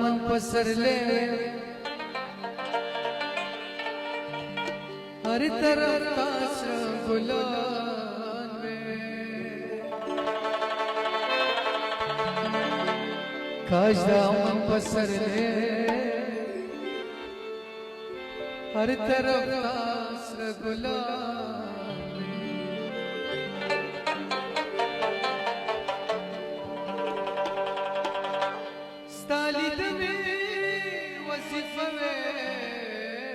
दामन पसर ले हर तरफ तासरा गुलाल में काश दामन पसर ले हर तरफ तासरा गुलाल में स्तालिद में वजीफा में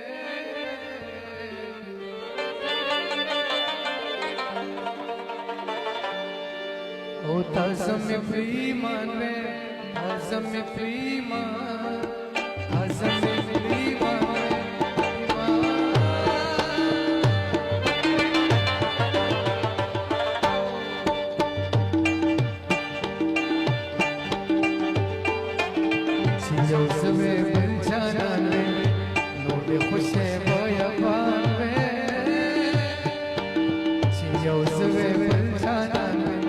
ओ ताज़म ईमान में ताज़म ईमान ताज़म ईमान सियोज़वे बंजाना में नूरे खुशे बयाबान में सियोज़वे बंजाना में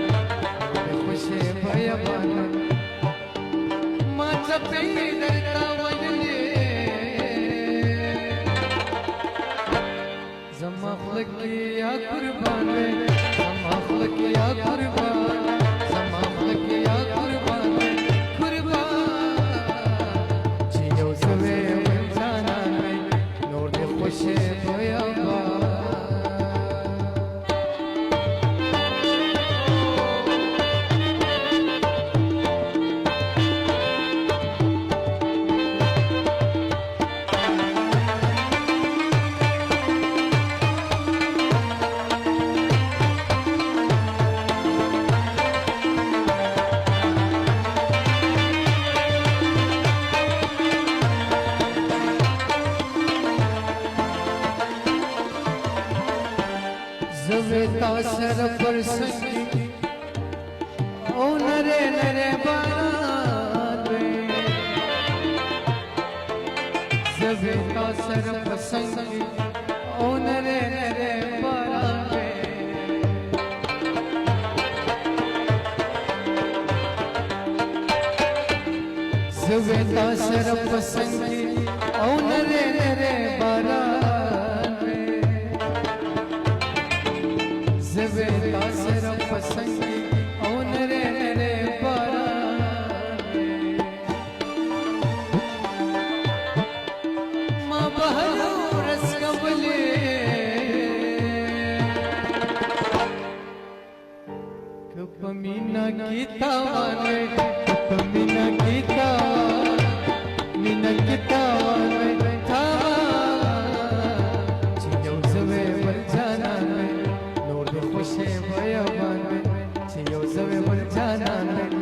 माझा पेडता वनले जमाखल किया कुर्बान जमाखल किया कुर्बान जमाखल किया कुर्बान कुर्बान जियो सवे बंजाना में नूर खुशे बयाबान जवे तासर पर संगी ओ नरे नरे बारात जवे तासर पर संगी ओ नरे नरे बारात जवे तासर पर संगी ओ नरे नरे बारात जवे तासर पसंगी ओ नरे नरे बारात माँ बहलो रस कबले कपमीना गीता वाले कपमीना गीता मीना गीता वाले था जियो जवे बंजाना में खुशे बयाबान में जियो सवे बंजाना में